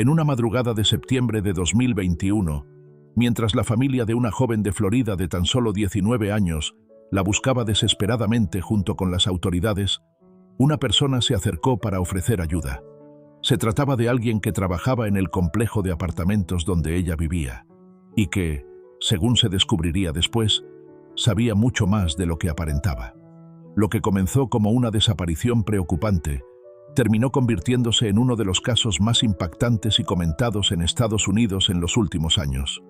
En una madrugada de septiembre de 2021, mientras la familia de una joven de Florida de tan solo 19 años la buscaba desesperadamente junto con las autoridades, una persona se acercó para ofrecer ayuda. Se trataba de alguien que trabajaba en el complejo de apartamentos donde ella vivía, y que, según se descubriría después, sabía mucho más de lo que aparentaba. Lo que comenzó como una desaparición preocupante, terminó convirtiéndose en uno de los casos más impactantes y comentados en Estados Unidos en los últimos años.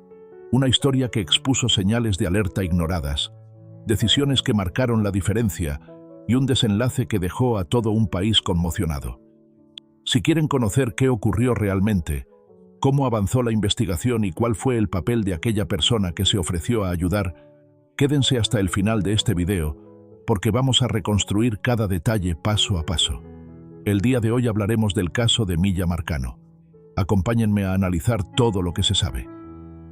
Una historia que expuso señales de alerta ignoradas, decisiones que marcaron la diferencia y un desenlace que dejó a todo un país conmocionado. Si quieren conocer qué ocurrió realmente, cómo avanzó la investigación y cuál fue el papel de aquella persona que se ofreció a ayudar, quédense hasta el final de este video, porque vamos a reconstruir cada detalle paso a paso. El día de hoy hablaremos del caso de Milla Marcano. Acompáñenme a analizar todo lo que se sabe.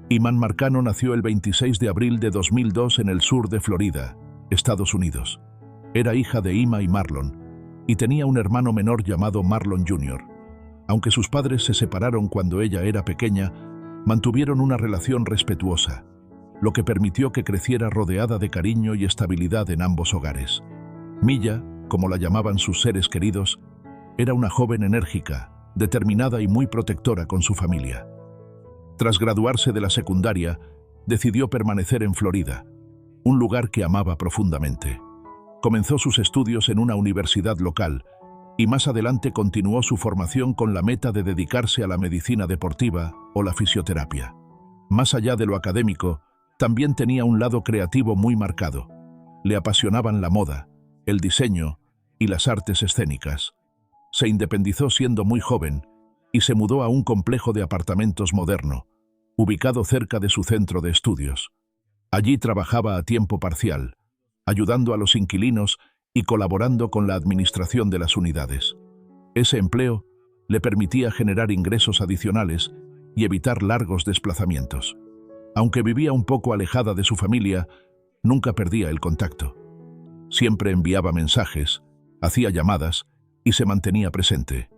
Iman Marcano nació el 26 de abril de 2002 en el sur de Florida, Estados Unidos. Era hija de Ima y Marlon, y tenía un hermano menor llamado Marlon Jr. Aunque sus padres se separaron cuando ella era pequeña, mantuvieron una relación respetuosa, lo que permitió que creciera rodeada de cariño y estabilidad en ambos hogares. Milla, como la llamaban sus seres queridos, era una joven enérgica, determinada y muy protectora con su familia. Tras graduarse de la secundaria, decidió permanecer en Florida, un lugar que amaba profundamente. Comenzó sus estudios en una universidad local y más adelante continuó su formación con la meta de dedicarse a la medicina deportiva o la fisioterapia. Más allá de lo académico, también tenía un lado creativo muy marcado. Le apasionaban la moda, el diseño y las artes escénicas. Se independizó siendo muy joven y se mudó a un complejo de apartamentos moderno, ubicado cerca de su centro de estudios. Allí trabajaba a tiempo parcial, ayudando a los inquilinos y colaborando con la administración de las unidades. Ese empleo le permitía generar ingresos adicionales y evitar largos desplazamientos. Aunque vivía un poco alejada de su familia, nunca perdía el contacto. Siempre enviaba mensajes, hacía llamadas y se mantenía presente.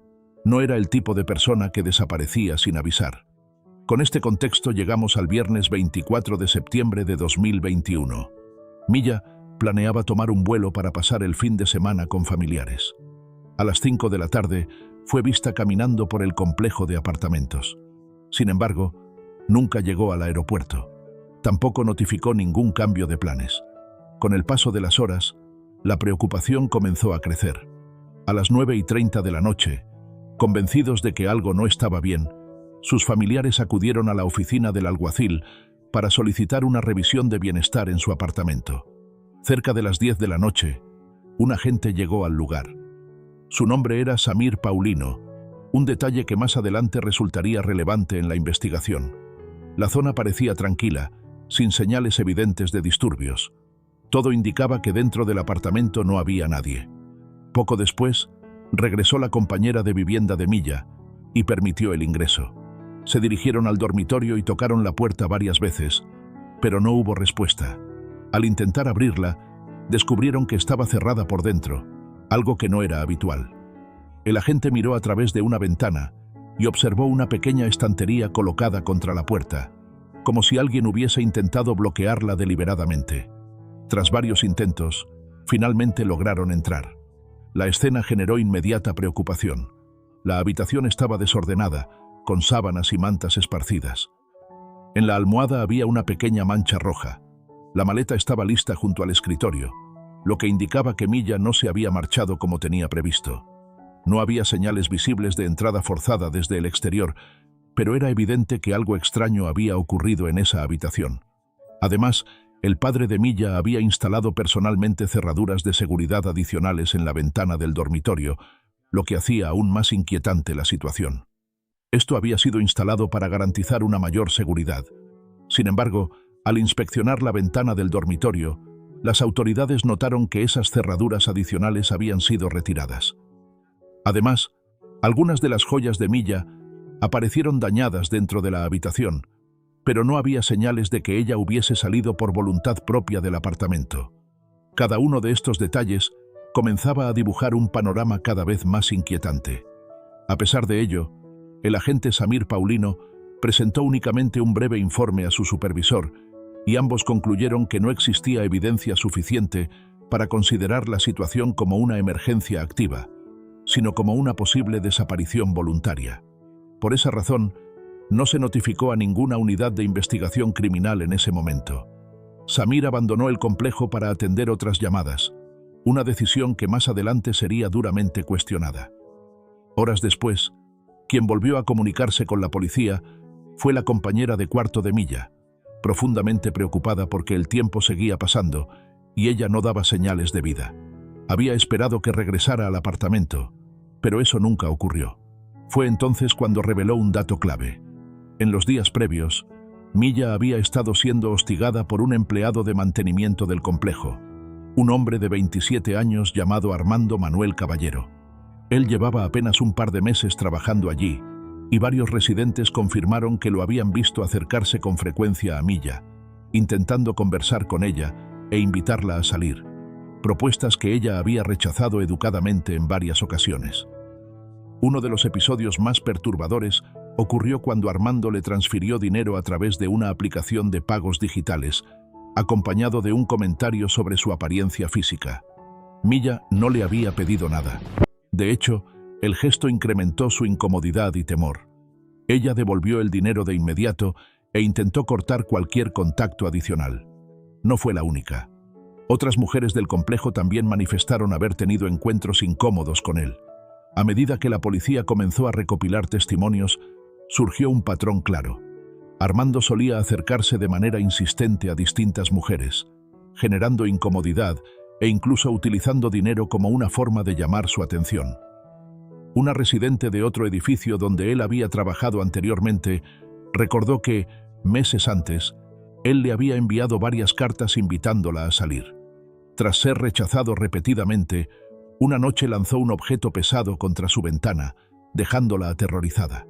No era el tipo de persona que desaparecía sin avisar. Con este contexto llegamos al viernes 24 de septiembre de 2021. Milla planeaba tomar un vuelo para pasar el fin de semana con familiares. A las 5 de la tarde fue vista caminando por el complejo de apartamentos. Sin embargo, nunca llegó al aeropuerto. Tampoco notificó ningún cambio de planes. Con el paso de las horas, la preocupación comenzó a crecer. A las 9:30 de la noche, convencidos de que algo no estaba bien, sus familiares acudieron a la oficina del alguacil para solicitar una revisión de bienestar en su apartamento. Cerca de las 10 de la noche, un agente llegó al lugar. Su nombre era Samir Paulino, un detalle que más adelante resultaría relevante en la investigación. La zona parecía tranquila, sin señales evidentes de disturbios. Todo indicaba que dentro del apartamento no había nadie. Poco después, regresó la compañera de vivienda de Milla y permitió el ingreso. Se dirigieron al dormitorio y tocaron la puerta varias veces, pero no hubo respuesta. Al intentar abrirla, descubrieron que estaba cerrada por dentro, algo que no era habitual. El agente miró a través de una ventana y observó una pequeña estantería colocada contra la puerta, como si alguien hubiese intentado bloquearla deliberadamente. Tras varios intentos, finalmente lograron entrar. La escena generó inmediata preocupación. La habitación estaba desordenada, con sábanas y mantas esparcidas. En la almohada había una pequeña mancha roja. La maleta estaba lista junto al escritorio, lo que indicaba que Milla no se había marchado como tenía previsto. No había señales visibles de entrada forzada desde el exterior, pero era evidente que algo extraño había ocurrido en esa habitación. Además, el padre de Milla había instalado personalmente cerraduras de seguridad adicionales en la ventana del dormitorio, lo que hacía aún más inquietante la situación. Esto había sido instalado para garantizar una mayor seguridad. Sin embargo, al inspeccionar la ventana del dormitorio, las autoridades notaron que esas cerraduras adicionales habían sido retiradas. Además, algunas de las joyas de Milla aparecieron dañadas dentro de la habitación, pero no había señales de que ella hubiese salido por voluntad propia del apartamento. Cada uno de estos detalles comenzaba a dibujar un panorama cada vez más inquietante. A pesar de ello, El agente Samir Paulino presentó únicamente un breve informe a su supervisor y ambos concluyeron que no existía evidencia suficiente para considerar la situación como una emergencia activa, sino como una posible desaparición voluntaria. Por esa razón, no se notificó a ninguna unidad de investigación criminal en ese momento. Samir abandonó el complejo para atender otras llamadas, una decisión que más adelante sería duramente cuestionada. Horas después, quien volvió a comunicarse con la policía fue la compañera de cuarto de Milla, profundamente preocupada porque el tiempo seguía pasando y ella no daba señales de vida. Había esperado que regresara al apartamento, pero eso nunca ocurrió. Fue entonces cuando reveló un dato clave. En los días previos, Milla había estado siendo hostigada por un empleado de mantenimiento del complejo, un hombre de 27 años llamado Armando Manuel Caballero. Él llevaba apenas un par de meses trabajando allí, y varios residentes confirmaron que lo habían visto acercarse con frecuencia a Milla, intentando conversar con ella e invitarla a salir, propuestas que ella había rechazado educadamente en varias ocasiones. Uno de los episodios más perturbadores ocurrió cuando Armando le transfirió dinero a través de una aplicación de pagos digitales, acompañado de un comentario sobre su apariencia física. Milla no le había pedido nada. De hecho, el gesto incrementó su incomodidad y temor. Ella devolvió el dinero de inmediato e intentó cortar cualquier contacto adicional. No fue la única. Otras mujeres del complejo también manifestaron haber tenido encuentros incómodos con él. A medida que la policía comenzó a recopilar testimonios, surgió un patrón claro. Armando solía acercarse de manera insistente a distintas mujeres, generando incomodidad e incluso utilizando dinero como una forma de llamar su atención. Una residente de otro edificio donde él había trabajado anteriormente recordó que, meses antes, él le había enviado varias cartas invitándola a salir. Tras ser rechazado repetidamente, una noche lanzó un objeto pesado contra su ventana, dejándola aterrorizada.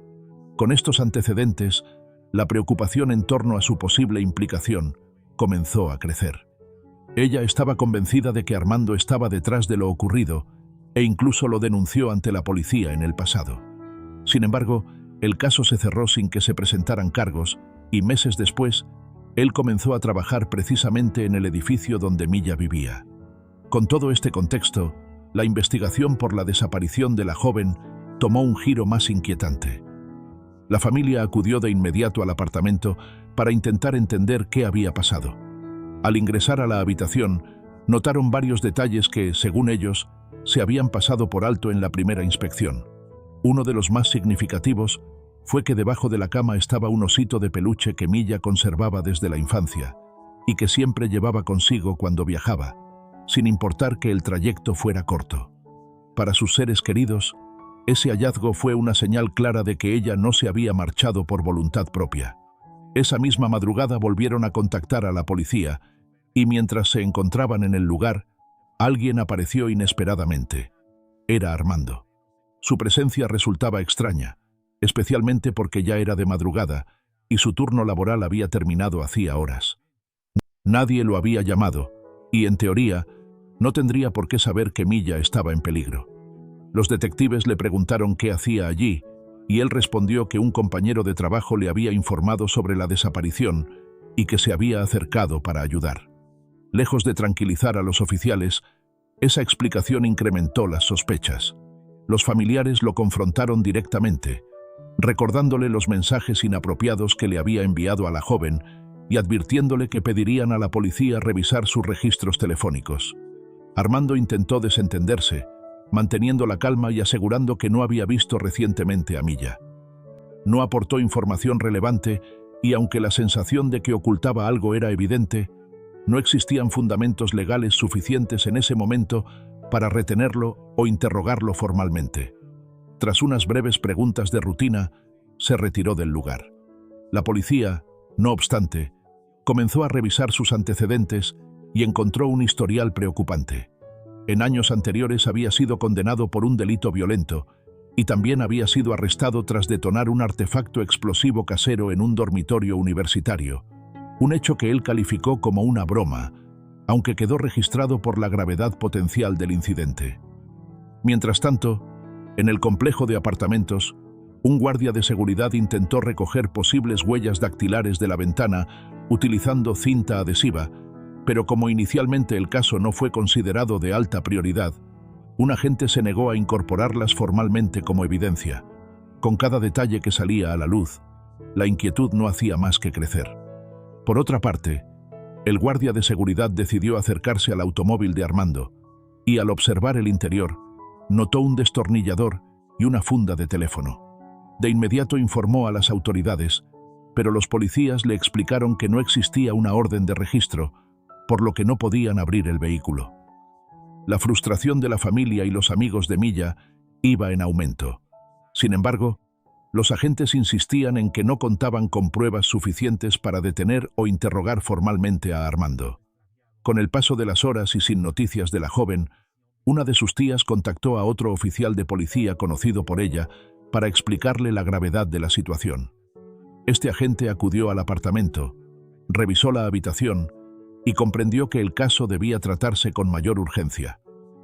Con estos antecedentes, la preocupación en torno a su posible implicación comenzó a crecer. Ella estaba convencida de que Armando estaba detrás de lo ocurrido e incluso lo denunció ante la policía en el pasado. Sin embargo, el caso se cerró sin que se presentaran cargos y meses después, él comenzó a trabajar precisamente en el edificio donde Milla vivía. Con todo este contexto, la investigación por la desaparición de la joven tomó un giro más inquietante. La familia acudió de inmediato al apartamento para intentar entender qué había pasado. Al ingresar a la habitación, notaron varios detalles que, según ellos, se habían pasado por alto en la primera inspección. Uno de los más significativos fue que debajo de la cama estaba un osito de peluche que Milla conservaba desde la infancia y que siempre llevaba consigo cuando viajaba, sin importar que el trayecto fuera corto. Para sus seres queridos, ese hallazgo fue una señal clara de que ella no se había marchado por voluntad propia. Esa misma madrugada volvieron a contactar a la policía y mientras se encontraban en el lugar, alguien apareció inesperadamente. Era Armando. Su presencia resultaba extraña, especialmente porque ya era de madrugada y su turno laboral había terminado hacía horas. Nadie lo había llamado y, en teoría, no tendría por qué saber que Milla estaba en peligro. Los detectives le preguntaron qué hacía allí y él respondió que un compañero de trabajo le había informado sobre la desaparición y que se había acercado para ayudar. Lejos de tranquilizar a los oficiales, esa explicación incrementó las sospechas. Los familiares lo confrontaron directamente, recordándole los mensajes inapropiados que le había enviado a la joven y advirtiéndole que pedirían a la policía revisar sus registros telefónicos. Armando intentó desentenderse, manteniendo la calma y asegurando que no había visto recientemente a Milla. No aportó información relevante y, aunque la sensación de que ocultaba algo era evidente, no existían fundamentos legales suficientes en ese momento para retenerlo o interrogarlo formalmente. Tras unas breves preguntas de rutina, se retiró del lugar. La policía, no obstante, comenzó a revisar sus antecedentes y encontró un historial preocupante. En años anteriores había sido condenado por un delito violento y también había sido arrestado tras detonar un artefacto explosivo casero en un dormitorio universitario, un hecho que él calificó como una broma, aunque quedó registrado por la gravedad potencial del incidente. Mientras tanto, en el complejo de apartamentos, Un guardia de seguridad intentó recoger posibles huellas dactilares de la ventana utilizando cinta adhesiva, pero como inicialmente el caso no fue considerado de alta prioridad, un agente se negó a incorporarlas formalmente como evidencia. Con cada detalle que salía a la luz, la inquietud no hacía más que crecer. Por otra parte, el guardia de seguridad decidió acercarse al automóvil de Armando y, al observar el interior, notó un destornillador y una funda de teléfono. De inmediato informó a las autoridades, pero los policías le explicaron que no existía una orden de registro, por lo que no podían abrir el vehículo. La frustración de la familia y los amigos de Milla iba en aumento. Sin embargo, los agentes insistían en que no contaban con pruebas suficientes para detener o interrogar formalmente a Armando. Con el paso de las horas y sin noticias de la joven, una de sus tías contactó a otro oficial de policía conocido por ella para explicarle la gravedad de la situación. Este agente acudió al apartamento, revisó la habitación y comprendió que el caso debía tratarse con mayor urgencia.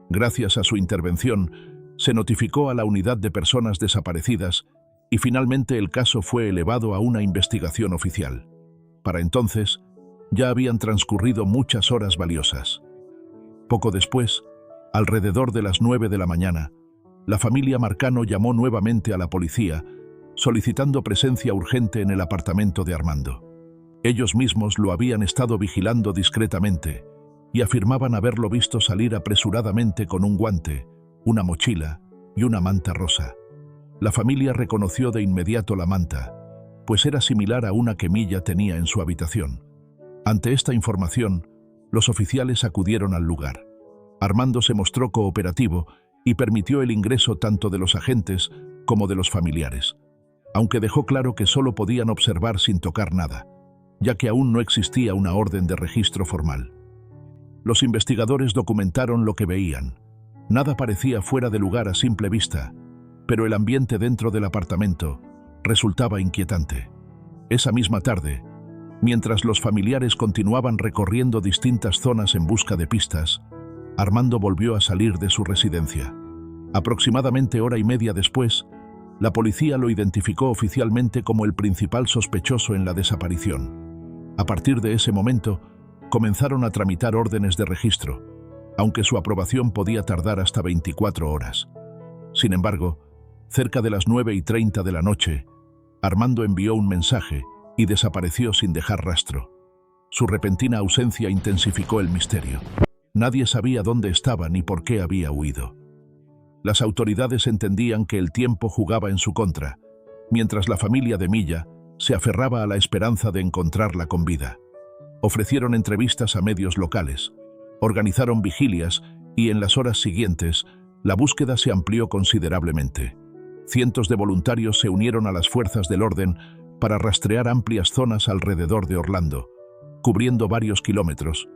Gracias a su intervención, se notificó a la unidad de personas desaparecidas y finalmente el caso fue elevado a una investigación oficial. Para entonces, ya habían transcurrido muchas horas valiosas. Poco después, alrededor de las 9 de la mañana, la familia Marcano llamó nuevamente a la policía, solicitando presencia urgente en el apartamento de Armando. Ellos mismos lo habían estado vigilando discretamente y afirmaban haberlo visto salir apresuradamente con un guante, una mochila y una manta rosa. La familia reconoció de inmediato la manta, pues era similar a una que Milla tenía en su habitación. Ante esta información, los oficiales acudieron al lugar. Armando se mostró cooperativo y permitió el ingreso tanto de los agentes como de los familiares, aunque dejó claro que solo podían observar sin tocar nada, ya que aún no existía una orden de registro formal. Los investigadores documentaron lo que veían. Nada parecía fuera de lugar a simple vista, pero el ambiente dentro del apartamento resultaba inquietante. Esa misma tarde, mientras los familiares continuaban recorriendo distintas zonas en busca de pistas, Armando volvió a salir de su residencia. Aproximadamente hora y media después, la policía lo identificó oficialmente como el principal sospechoso en la desaparición. A partir de ese momento, comenzaron a tramitar órdenes de registro, aunque su aprobación podía tardar hasta 24 horas. Sin embargo, cerca de las 9:30 de la noche, Armando envió un mensaje y desapareció sin dejar rastro. Su repentina ausencia intensificó el misterio. Nadie sabía dónde estaba ni por qué había huido. Las autoridades entendían que el tiempo jugaba en su contra, mientras la familia de Milla se aferraba a la esperanza de encontrarla con vida. Ofrecieron entrevistas a medios locales, organizaron vigilias y en las horas siguientes la búsqueda se amplió considerablemente. Cientos de voluntarios se unieron a las fuerzas del orden para rastrear amplias zonas alrededor de Orlando, cubriendo varios kilómetros,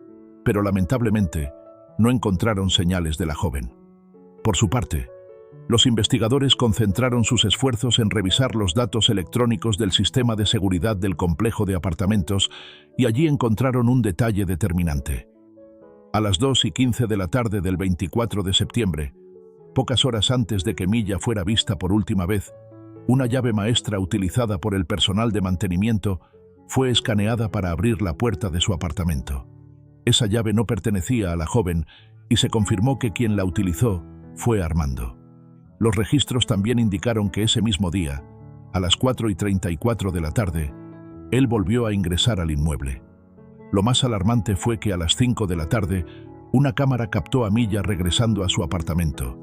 pero lamentablemente no encontraron señales de la joven. Por su parte, los investigadores concentraron sus esfuerzos en revisar los datos electrónicos del sistema de seguridad del complejo de apartamentos y allí encontraron un detalle determinante. A las 2:15 de la tarde del 24 de septiembre, pocas horas antes de que Milla fuera vista por última vez, una llave maestra utilizada por el personal de mantenimiento fue escaneada para abrir la puerta de su apartamento. Esa llave no pertenecía a la joven y se confirmó que quien la utilizó fue Armando. Los registros también indicaron que ese mismo día, a las 4:34 de la tarde, él volvió a ingresar al inmueble. Lo más alarmante fue que a las 5 de la tarde, una cámara captó a Milla regresando a su apartamento,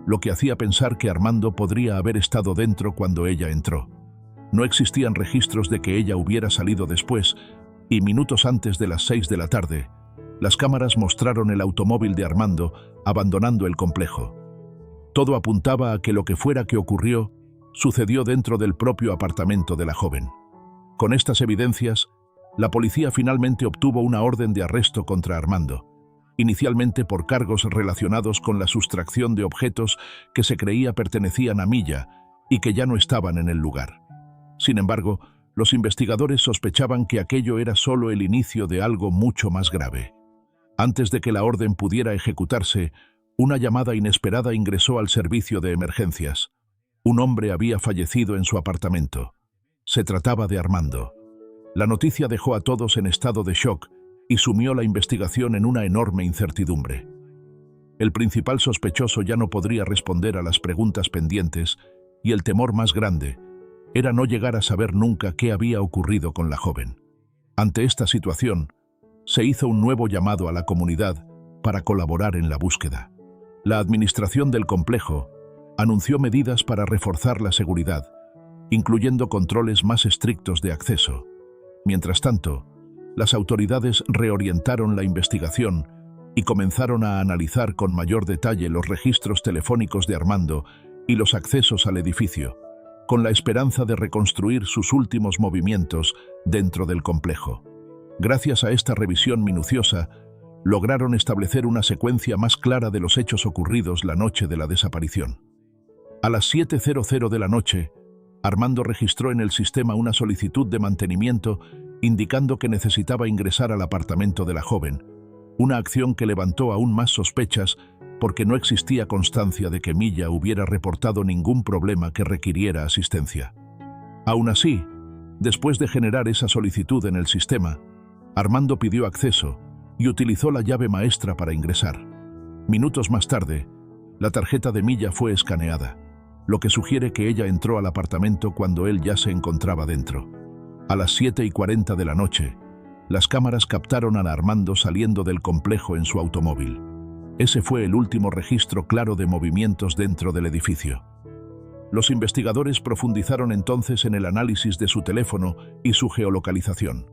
lo que hacía pensar que Armando podría haber estado dentro cuando ella entró. No existían registros de que ella hubiera salido después, y minutos antes de las 6 de la tarde, las cámaras mostraron el automóvil de Armando abandonando el complejo. Todo apuntaba a que lo que fuera que ocurrió sucedió dentro del propio apartamento de la joven. Con estas evidencias, la policía finalmente obtuvo una orden de arresto contra Armando, inicialmente por cargos relacionados con la sustracción de objetos que se creía pertenecían a Milla y que ya no estaban en el lugar. Sin embargo, los investigadores sospechaban que aquello era solo el inicio de algo mucho más grave. Antes de que la orden pudiera ejecutarse, una llamada inesperada ingresó al servicio de emergencias. Un hombre había fallecido en su apartamento. Se trataba de Armando. La noticia dejó a todos en estado de shock y sumió la investigación en una enorme incertidumbre. El principal sospechoso ya no podría responder a las preguntas pendientes y el temor más grande era no llegar a saber nunca qué había ocurrido con la joven. Ante esta situación, se hizo un nuevo llamado a la comunidad para colaborar en la búsqueda. La administración del complejo anunció medidas para reforzar la seguridad, incluyendo controles más estrictos de acceso. Mientras tanto, las autoridades reorientaron la investigación y comenzaron a analizar con mayor detalle los registros telefónicos de Armando y los accesos al edificio, con la esperanza de reconstruir sus últimos movimientos dentro del complejo. Gracias a esta revisión minuciosa, lograron establecer una secuencia más clara de los hechos ocurridos la noche de la desaparición. A las 7:00 de la noche, Armando registró en el sistema una solicitud de mantenimiento indicando que necesitaba ingresar al apartamento de la joven, una acción que levantó aún más sospechas porque no existía constancia de que Milla hubiera reportado ningún problema que requiriera asistencia. Aún así, después de generar esa solicitud en el sistema, Armando pidió acceso y utilizó la llave maestra para ingresar. Minutos más tarde, la tarjeta de Milla fue escaneada, lo que sugiere que ella entró al apartamento cuando él ya se encontraba dentro. A las 7:40 de la noche, las cámaras captaron a Armando saliendo del complejo en su automóvil. Ese fue el último registro claro de movimientos dentro del edificio. Los investigadores profundizaron entonces en el análisis de su teléfono y su geolocalización.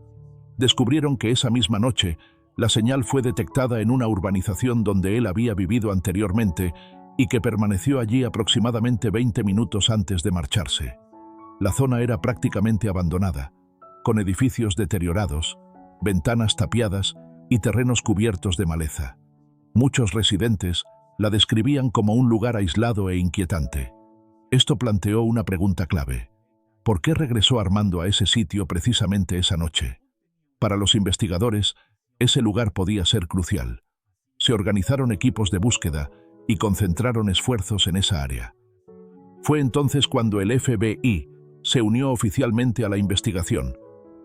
Descubrieron que esa misma noche, la señal fue detectada en una urbanización donde él había vivido anteriormente y que permaneció allí aproximadamente 20 minutos antes de marcharse. La zona era prácticamente abandonada, con edificios deteriorados, ventanas tapiadas y terrenos cubiertos de maleza. Muchos residentes la describían como un lugar aislado e inquietante. Esto planteó una pregunta clave. ¿Por qué regresó Armando a ese sitio precisamente esa noche? Para los investigadores, ese lugar podía ser crucial. Se organizaron equipos de búsqueda y concentraron esfuerzos en esa área. Fue entonces cuando el FBI se unió oficialmente a la investigación,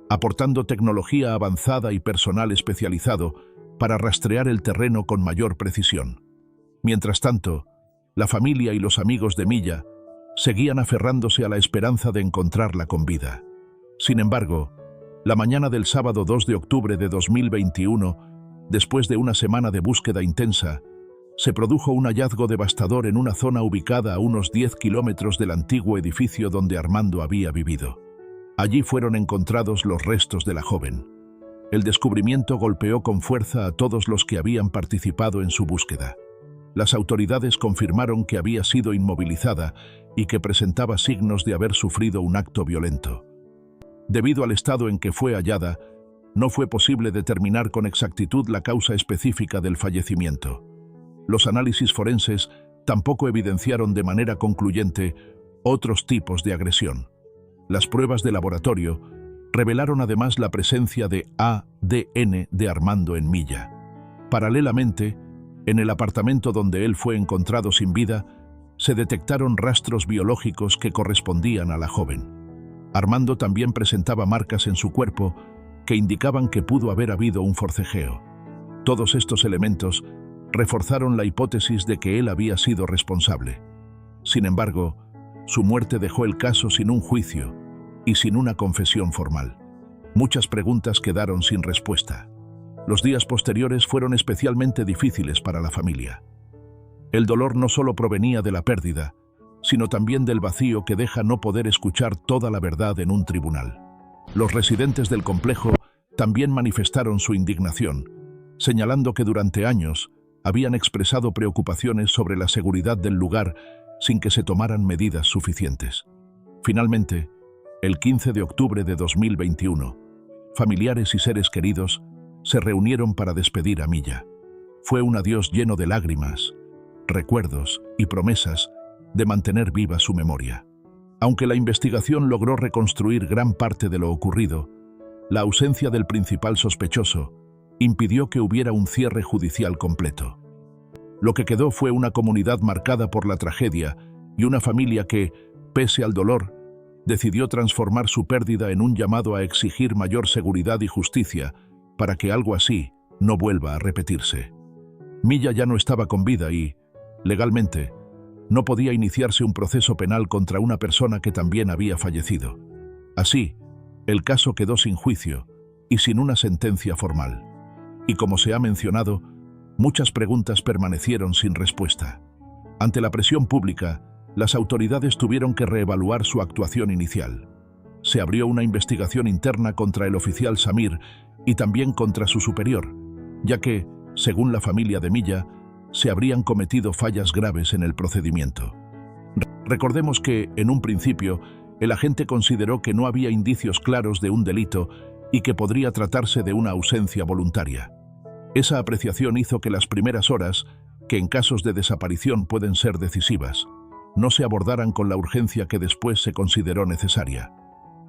aportando tecnología avanzada y personal especializado para rastrear el terreno con mayor precisión. Mientras tanto, la familia y los amigos de Milla seguían aferrándose a la esperanza de encontrarla con vida. Sin embargo, la mañana del sábado 2 de octubre de 2021, después de una semana de búsqueda intensa, se produjo un hallazgo devastador en una zona ubicada a unos 10 kilómetros del antiguo edificio donde Armando había vivido. Allí fueron encontrados los restos de la joven. El descubrimiento golpeó con fuerza a todos los que habían participado en su búsqueda. Las autoridades confirmaron que había sido inmovilizada y que presentaba signos de haber sufrido un acto violento. Debido al estado en que fue hallada, no fue posible determinar con exactitud la causa específica del fallecimiento. Los análisis forenses tampoco evidenciaron de manera concluyente otros tipos de agresión. Las pruebas de laboratorio revelaron además la presencia de ADN de Armando en Milla. Paralelamente, en el apartamento donde él fue encontrado sin vida, se detectaron rastros biológicos que correspondían a la joven. Armando también presentaba marcas en su cuerpo que indicaban que pudo haber habido un forcejeo. Todos estos elementos reforzaron la hipótesis de que él había sido responsable. Sin embargo, su muerte dejó el caso sin un juicio y sin una confesión formal. Muchas preguntas quedaron sin respuesta. Los días posteriores fueron especialmente difíciles para la familia. El dolor no solo provenía de la pérdida, sino también del vacío que deja no poder escuchar toda la verdad en un tribunal. Los residentes del complejo también manifestaron su indignación, señalando que durante años habían expresado preocupaciones sobre la seguridad del lugar sin que se tomaran medidas suficientes. Finalmente, el 15 de octubre de 2021, familiares y seres queridos se reunieron para despedir a Milla. Fue un adiós lleno de lágrimas, recuerdos y promesas de mantener viva su memoria. Aunque la investigación logró reconstruir gran parte de lo ocurrido, la ausencia del principal sospechoso impidió que hubiera un cierre judicial completo. Lo que quedó fue una comunidad marcada por la tragedia y una familia que, Pese al dolor, decidió transformar su pérdida en un llamado a exigir mayor seguridad y justicia para que algo así no vuelva a repetirse. Milla ya no estaba con vida y, legalmente, no podía iniciarse un proceso penal contra una persona que también había fallecido. Así, el caso quedó sin juicio y sin una sentencia formal. Y como se ha mencionado, muchas preguntas permanecieron sin respuesta. Ante la presión pública, las autoridades tuvieron que reevaluar su actuación inicial. Se abrió una investigación interna contra el oficial Samir y también contra su superior, ya que, según la familia de Milla, se habrían cometido fallas graves en el procedimiento. Recordemos que, en un principio, el agente consideró que no había indicios claros de un delito y que podría tratarse de una ausencia voluntaria. Esa apreciación hizo que las primeras horas, que en casos de desaparición pueden ser decisivas, no se abordaran con la urgencia que después se consideró necesaria.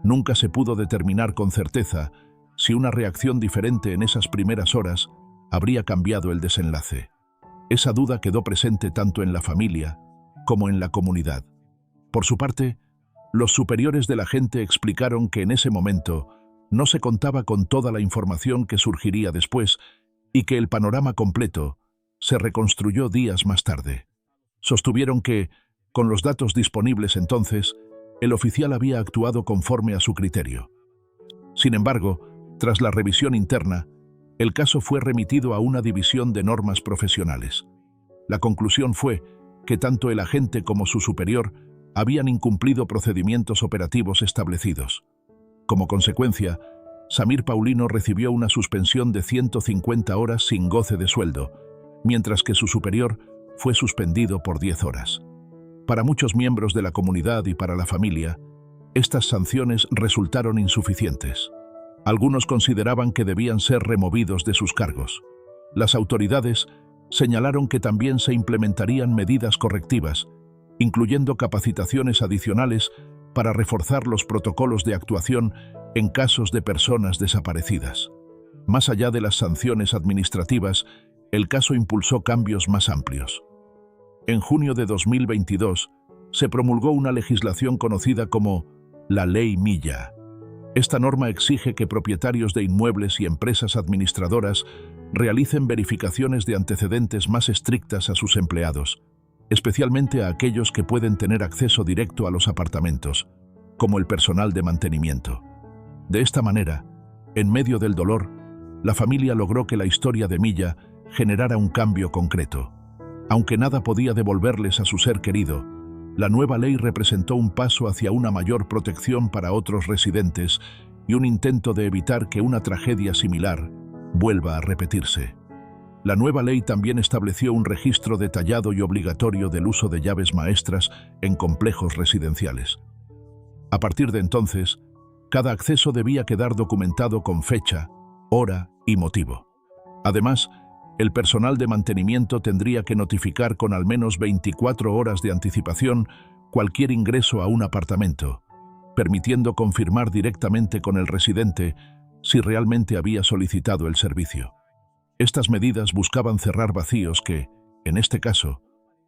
Nunca se pudo determinar con certeza si una reacción diferente en esas primeras horas habría cambiado el desenlace. Esa duda quedó presente tanto en la familia como en la comunidad. Por su parte, los superiores de la gente explicaron que en ese momento no se contaba con toda la información que surgiría después y que el panorama completo se reconstruyó días más tarde. Sostuvieron que, con los datos disponibles entonces, el oficial había actuado conforme a su criterio. Sin embargo, tras la revisión interna, el caso fue remitido a una división de normas profesionales. La conclusión fue que tanto el agente como su superior habían incumplido procedimientos operativos establecidos. Como consecuencia, Samir Paulino recibió una suspensión de 150 horas sin goce de sueldo, mientras que su superior fue suspendido por 10 horas. Para muchos miembros de la comunidad y para la familia, estas sanciones resultaron insuficientes. Algunos consideraban que debían ser removidos de sus cargos. Las autoridades señalaron que también se implementarían medidas correctivas, incluyendo capacitaciones adicionales para reforzar los protocolos de actuación en casos de personas desaparecidas. Más allá de las sanciones administrativas, el caso impulsó cambios más amplios. En junio de 2022, se promulgó una legislación conocida como la Ley Milla. Esta norma exige que propietarios de inmuebles y empresas administradoras realicen verificaciones de antecedentes más estrictas a sus empleados, especialmente a aquellos que pueden tener acceso directo a los apartamentos, como el personal de mantenimiento. De esta manera, en medio del dolor, la familia logró que la historia de Milla generara un cambio concreto. Aunque nada podía devolverles a su ser querido, la nueva ley representó un paso hacia una mayor protección para otros residentes y un intento de evitar que una tragedia similar vuelva a repetirse. La nueva ley también estableció un registro detallado y obligatorio del uso de llaves maestras en complejos residenciales. A partir de entonces, cada acceso debía quedar documentado con fecha, hora y motivo. Además, el personal de mantenimiento tendría que notificar con al menos 24 horas de anticipación cualquier ingreso a un apartamento, permitiendo confirmar directamente con el residente si realmente había solicitado el servicio. Estas medidas buscaban cerrar vacíos que, en este caso,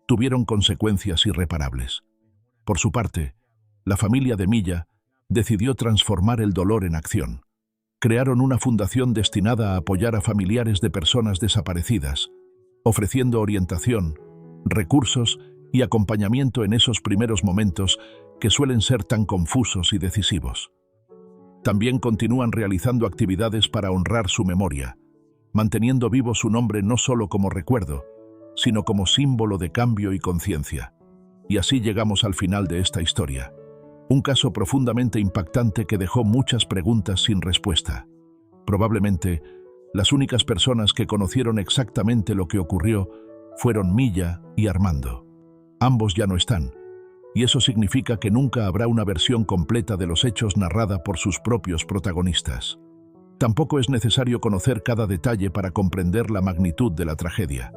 tuvieron consecuencias irreparables. Por su parte, la familia de Milla decidió transformar el dolor en acción. Crearon una fundación destinada a apoyar a familiares de personas desaparecidas, ofreciendo orientación, recursos y acompañamiento en esos primeros momentos que suelen ser tan confusos y decisivos. También continúan realizando actividades para honrar su memoria, manteniendo vivo su nombre no solo como recuerdo, sino como símbolo de cambio y conciencia. Y así llegamos al final de esta historia. Un caso profundamente impactante que dejó muchas preguntas sin respuesta. Probablemente, las únicas personas que conocieron exactamente lo que ocurrió fueron Milla y Armando. Ambos ya no están, y eso significa que nunca habrá una versión completa de los hechos narrada por sus propios protagonistas. Tampoco es necesario conocer cada detalle para comprender la magnitud de la tragedia.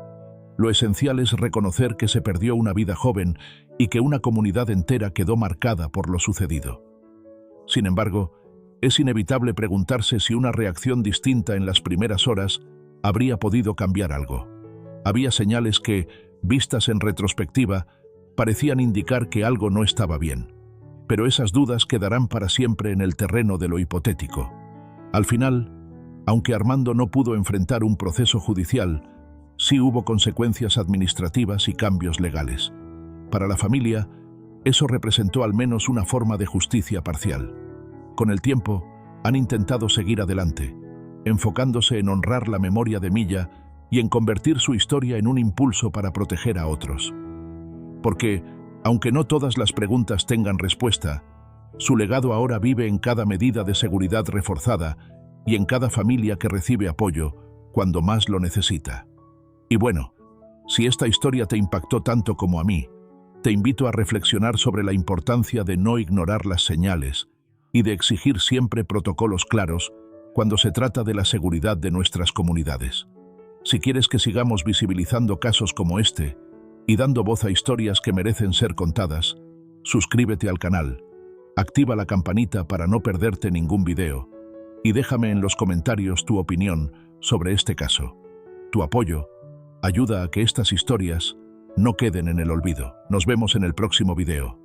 Lo esencial es reconocer que se perdió una vida joven y que una comunidad entera quedó marcada por lo sucedido. Sin embargo, es inevitable preguntarse si una reacción distinta en las primeras horas habría podido cambiar algo. Había señales que, vistas en retrospectiva, parecían indicar que algo no estaba bien. pero esas dudas quedarán para siempre en el terreno de lo hipotético. Al final, aunque Armando no pudo enfrentar un proceso judicial, sí hubo consecuencias administrativas y cambios legales. Para la familia, eso representó al menos una forma de justicia parcial. Con el tiempo, han intentado seguir adelante, enfocándose en honrar la memoria de Milla y en convertir su historia en un impulso para proteger a otros. Porque, aunque no todas las preguntas tengan respuesta, su legado ahora vive en cada medida de seguridad reforzada y en cada familia que recibe apoyo cuando más lo necesita. Y bueno, si esta historia te impactó tanto como a mí, te invito a reflexionar sobre la importancia de no ignorar las señales y de exigir siempre protocolos claros cuando se trata de la seguridad de nuestras comunidades. Si quieres que sigamos visibilizando casos como este y dando voz a historias que merecen ser contadas, suscríbete al canal, activa la campanita para no perderte ningún video y déjame en los comentarios tu opinión sobre este caso. Tu apoyo ayuda a que estas historias no queden en el olvido. Nos vemos en el próximo video.